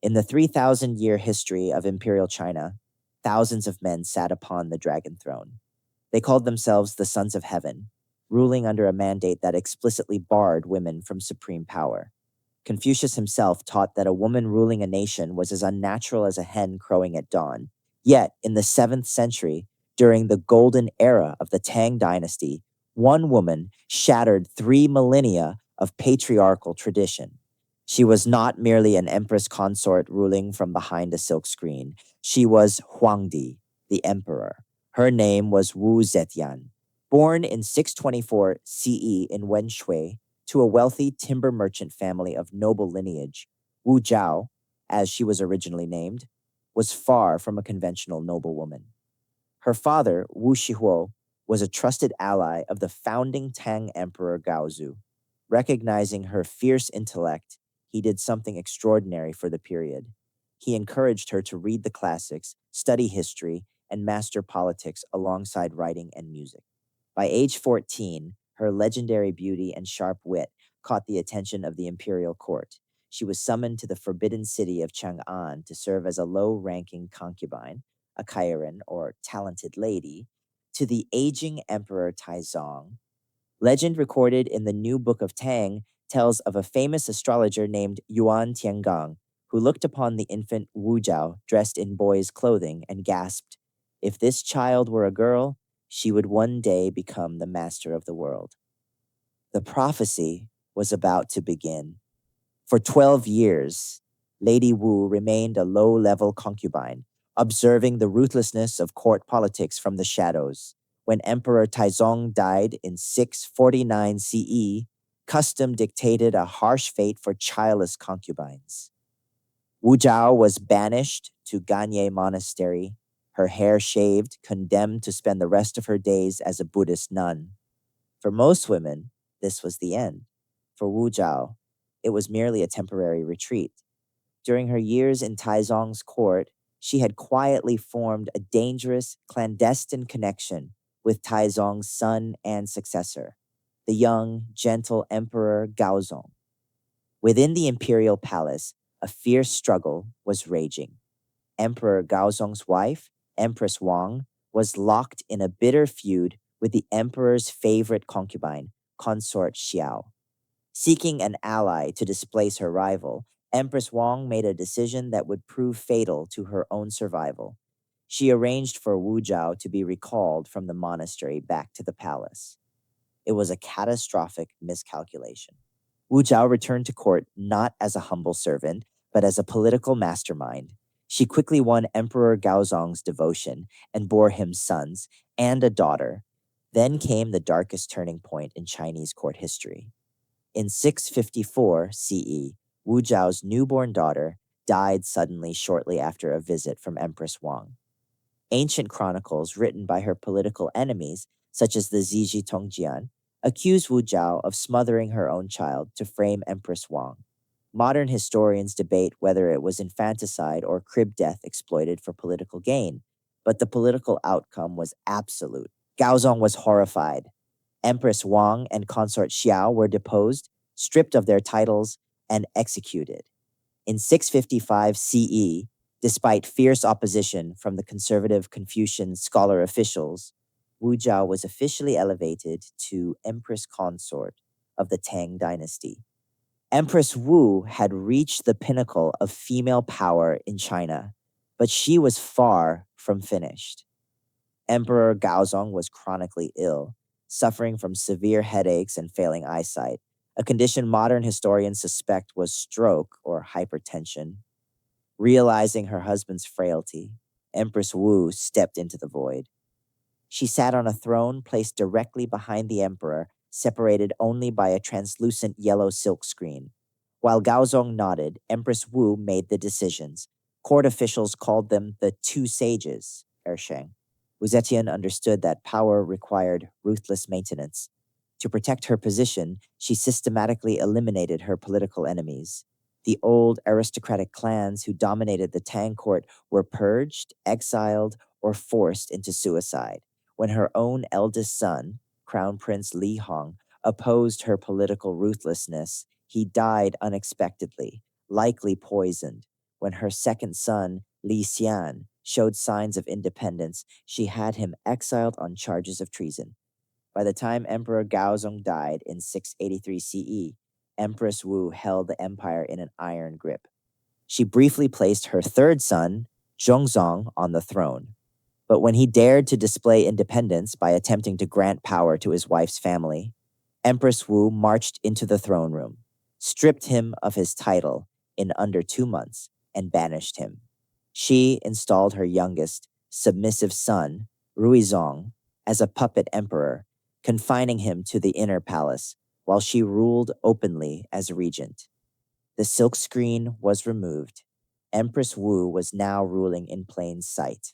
In the 3,000-year history of imperial China, thousands of men sat upon the dragon throne. They called themselves the Sons of Heaven, ruling under a mandate that explicitly barred women from supreme power. Confucius himself taught that a woman ruling a nation was as unnatural as a hen crowing at dawn. Yet, in the 7th century, during the golden era of the Tang dynasty, one woman shattered 3 millennia of patriarchal tradition. She was not merely an empress consort ruling from behind a silk screen. She was Huangdi, the emperor. Her name was Wu Zetian. Born in 624 CE in Wenshui to a wealthy timber merchant family of noble lineage, Wu Zhao, as she was originally named, was far from a conventional noblewoman. Her father, Wu Shihuo, was a trusted ally of the founding Tang Emperor Gaozu. Recognizing her fierce intellect, he did something extraordinary for the period. He encouraged her to read the classics, study history, and master politics alongside writing and music. By age 14, her legendary beauty and sharp wit caught the attention of the imperial court. She was summoned to the forbidden city of Chang'an to serve as a low-ranking concubine, a Kairan or talented lady, to the aging Emperor Taizong. Legend recorded in the New Book of Tang tells of a famous astrologer named Yuan Tiangong, who looked upon the infant Wu Zhao dressed in boy's clothing and gasped, "If this child were a girl, she would one day become the master of the world." The prophecy was about to begin. For 12 years, Lady Wu remained a low-level concubine, observing the ruthlessness of court politics from the shadows. When Emperor Taizong died in 649 CE, custom dictated a harsh fate for childless concubines. Wu Zhao was banished to Ganye Monastery, her hair shaved, condemned to spend the rest of her days as a Buddhist nun. For most women, this was the end. For Wu Zhao, it was merely a temporary retreat. During her years in Taizong's court, she had quietly formed a dangerous, clandestine connection with Taizong's son and successor, the young, gentle Emperor Gaozong. Within the imperial palace, a fierce struggle was raging. Emperor Gaozong's wife, Empress Wang, was locked in a bitter feud with the emperor's favorite concubine, Consort Xiao. Seeking an ally to displace her rival, Empress Wang made a decision that would prove fatal to her own survival. She arranged for Wu Zhao to be recalled from the monastery back to the palace. It was a catastrophic miscalculation. Wu Zhao returned to court not as a humble servant, but as a political mastermind. She quickly won Emperor Gaozong's devotion and bore him sons and a daughter. Then came the darkest turning point in Chinese court history. In 654 CE, Wu Zhao's newborn daughter died suddenly shortly after a visit from Empress Wang. Ancient chronicles written by her political enemies, such as the Ziji Tongjian, accuse Wu Zhao of smothering her own child to frame Empress Wang. Modern historians debate whether it was infanticide or crib death exploited for political gain, but the political outcome was absolute. Gaozong was horrified. Empress Wang and Consort Xiao were deposed, stripped of their titles, and executed. In 655 CE, despite fierce opposition from the conservative Confucian scholar officials, Wu Zhao was officially elevated to Empress Consort of the Tang dynasty. Empress Wu had reached the pinnacle of female power in China, but she was far from finished. Emperor Gaozong was chronically ill, suffering from severe headaches and failing eyesight, a condition modern historians suspect was stroke or hypertension. Realizing her husband's frailty, Empress Wu stepped into the void. She sat on a throne placed directly behind the emperor, separated only by a translucent yellow silk screen. While Gaozong nodded, Empress Wu made the decisions. Court officials called them the Two Sages, Ersheng. Wu Zetian understood that power required ruthless maintenance. To protect her position, she systematically eliminated her political enemies. The old aristocratic clans who dominated the Tang court were purged, exiled, or forced into suicide. When her own eldest son, Crown Prince Li Hong, opposed her political ruthlessness, he died unexpectedly, likely poisoned. When her second son, Li Xian, showed signs of independence, she had him exiled on charges of treason. By the time Emperor Gaozong died in 683 CE, Empress Wu held the empire in an iron grip. She briefly placed her third son, Zhongzong, on the throne. But when he dared to display independence by attempting to grant power to his wife's family, Empress Wu marched into the throne room, stripped him of his title in under 2 months, and banished him. She installed her youngest, submissive son, Ruizong, as a puppet emperor, confining him to the inner palace while she ruled openly as regent. The silk screen was removed. Empress Wu was now ruling in plain sight.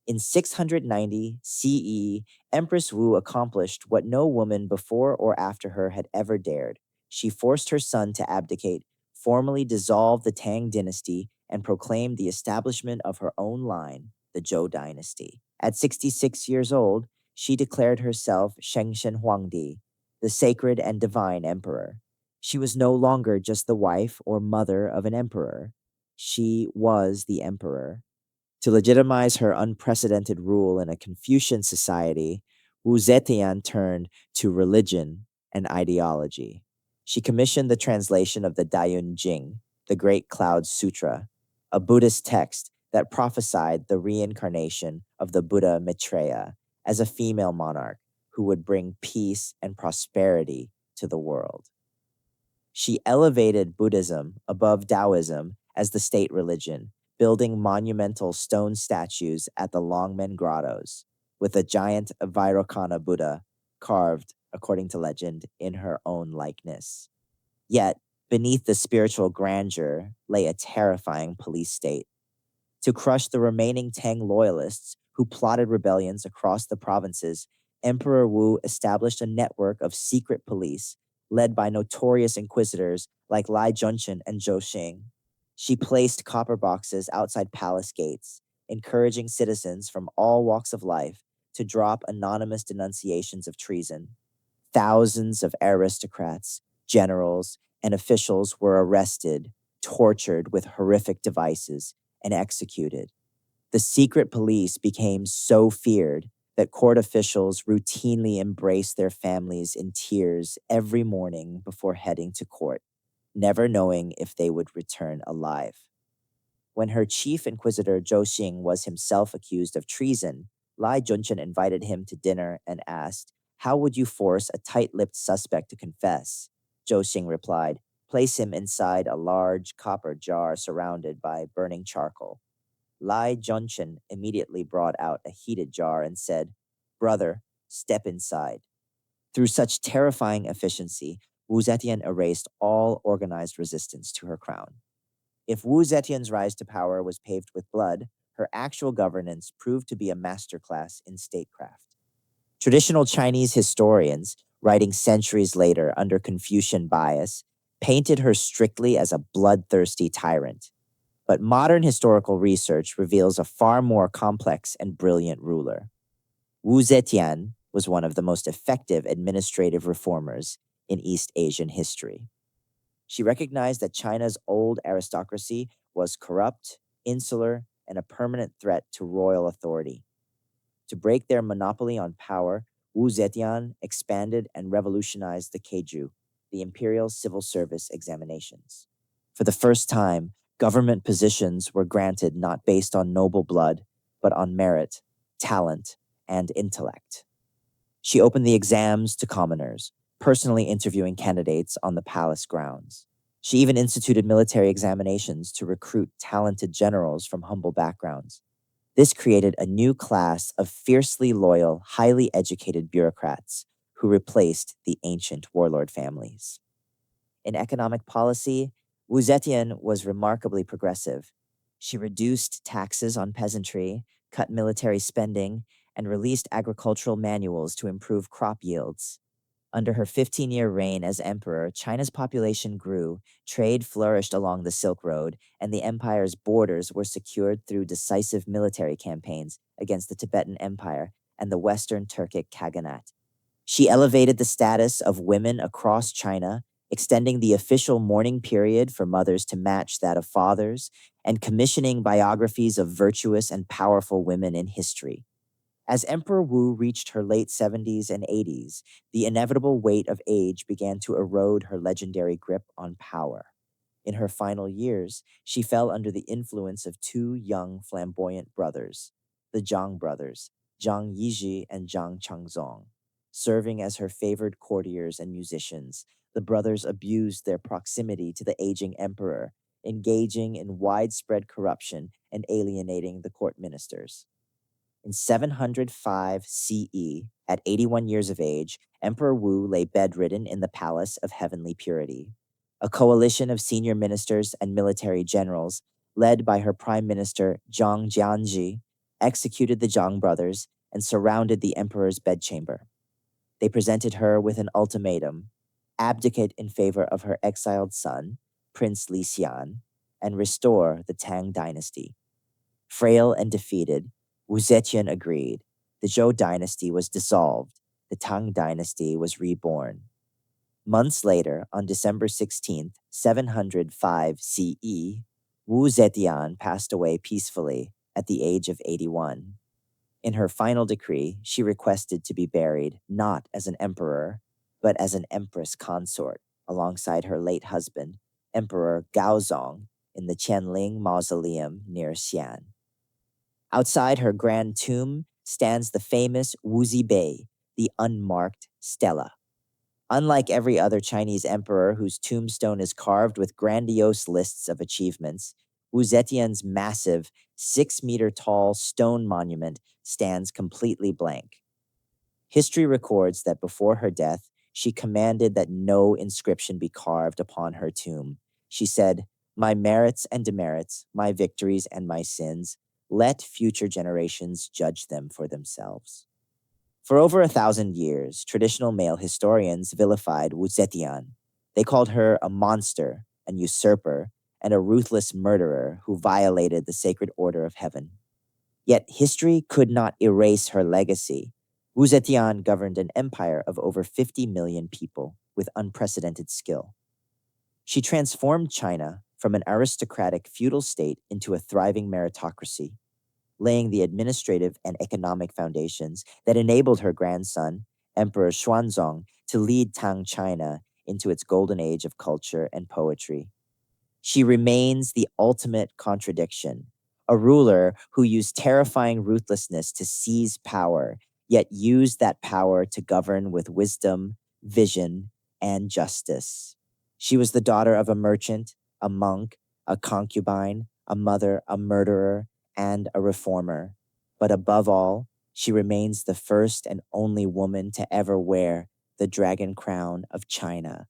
In 690 CE, Empress Wu accomplished what no woman before or after her had ever dared. She forced her son to abdicate, formally dissolved the Tang dynasty, and proclaimed the establishment of her own line, the Zhou dynasty. At 66 years old, she declared herself Shengshen Huangdi, the sacred and divine emperor. She was no longer just the wife or mother of an emperor. She was the emperor. To legitimize her unprecedented rule in a Confucian society, Wu Zetian turned to religion and ideology. She commissioned the translation of the Dayun Jing, the Great Cloud Sutra, a Buddhist text that prophesied the reincarnation of the Buddha Maitreya as a female monarch who would bring peace and prosperity to the world. She elevated Buddhism above Taoism as the state religion, building monumental stone statues at the Longmen Grottos, with a giant Vairocana Buddha carved, according to legend, in her own likeness. Yet, beneath the spiritual grandeur lay a terrifying police state. To crush the remaining Tang loyalists who plotted rebellions across the provinces, Emperor Wu established a network of secret police led by notorious inquisitors like Lai Junchen and Zhou Xing. She placed copper boxes outside palace gates, encouraging citizens from all walks of life to drop anonymous denunciations of treason. Thousands of aristocrats, generals, and officials were arrested, tortured with horrific devices, and executed. The secret police became so feared that court officials routinely embraced their families in tears every morning before heading to court, never knowing if they would return alive. When her chief inquisitor Zhou Xing was himself accused of treason, Lai Junchen invited him to dinner and asked, "How would you force a tight-lipped suspect to confess?" Zhou Xing replied, "Place him inside a large copper jar surrounded by burning charcoal." Lai Junchen immediately brought out a heated jar and said, "Brother, step inside." Through such terrifying efficiency, Wu Zetian erased all organized resistance to her crown. If Wu Zetian's rise to power was paved with blood, her actual governance proved to be a masterclass in statecraft. Traditional Chinese historians, writing centuries later under Confucian bias, painted her strictly as a bloodthirsty tyrant. But modern historical research reveals a far more complex and brilliant ruler. Wu Zetian was one of the most effective administrative reformers in East Asian history. She recognized that China's old aristocracy was corrupt, insular, and a permanent threat to royal authority. To break their monopoly on power, Wu Zetian expanded and revolutionized the Keiju, the Imperial Civil Service examinations. For the first time, government positions were granted not based on noble blood, but on merit, talent, and intellect. She opened the exams to commoners, personally interviewing candidates on the palace grounds. She even instituted military examinations to recruit talented generals from humble backgrounds. This created a new class of fiercely loyal, highly educated bureaucrats who replaced the ancient warlord families. In economic policy, Wu Zetian was remarkably progressive. She reduced taxes on peasantry, cut military spending, and released agricultural manuals to improve crop yields. Under her 15-year reign as emperor, China's population grew, trade flourished along the Silk Road, and the empire's borders were secured through decisive military campaigns against the Tibetan Empire and the Western Turkic Khaganate. She elevated the status of women across China, extending the official mourning period for mothers to match that of fathers, and commissioning biographies of virtuous and powerful women in history. As Emperor Wu reached her late 70s and 80s, the inevitable weight of age began to erode her legendary grip on power. In her final years, she fell under the influence of two young, flamboyant brothers, the Zhang brothers, Zhang Yizhi and Zhang Changzong. Serving as her favored courtiers and musicians, the brothers abused their proximity to the aging emperor, engaging in widespread corruption and alienating the court ministers. In 705 CE, at 81 years of age, Emperor Wu lay bedridden in the Palace of Heavenly Purity. A coalition of senior ministers and military generals, led by her prime minister Zhang Jianji, executed the Zhang brothers and surrounded the emperor's bedchamber. They presented her with an ultimatum: abdicate in favor of her exiled son, Prince Li Xian, and restore the Tang dynasty. Frail and defeated, Wu Zetian agreed. The Zhou dynasty was dissolved. The Tang dynasty was reborn. Months later, on December 16th, 705 CE, Wu Zetian passed away peacefully at the age of 81. In her final decree, she requested to be buried not as an emperor, but as an Empress Consort, alongside her late husband, Emperor Gaozong, in the Qianling Mausoleum near Xi'an. Outside her grand tomb stands the famous Wu Zibei, the unmarked stela. Unlike every other Chinese emperor whose tombstone is carved with grandiose lists of achievements, Wu Zetian's massive, 6-meter-tall stone monument stands completely blank. History records that before her death, she commanded that no inscription be carved upon her tomb. She said, "My merits and demerits, my victories and my sins, let future generations judge them for themselves." For over 1,000 years, traditional male historians vilified Wu Zetian. They called her a monster, an usurper, and a ruthless murderer who violated the sacred order of heaven. Yet history could not erase her legacy. Wu Zetian governed an empire of over 50 million people with unprecedented skill. She transformed China from an aristocratic feudal state into a thriving meritocracy, laying the administrative and economic foundations that enabled her grandson, Emperor Xuanzong, to lead Tang China into its golden age of culture and poetry. She remains the ultimate contradiction, a ruler who used terrifying ruthlessness to seize power, yet used that power to govern with wisdom, vision, and justice. She was the daughter of a merchant, a monk, a concubine, a mother, a murderer, and a reformer. But above all, she remains the first and only woman to ever wear the dragon crown of China.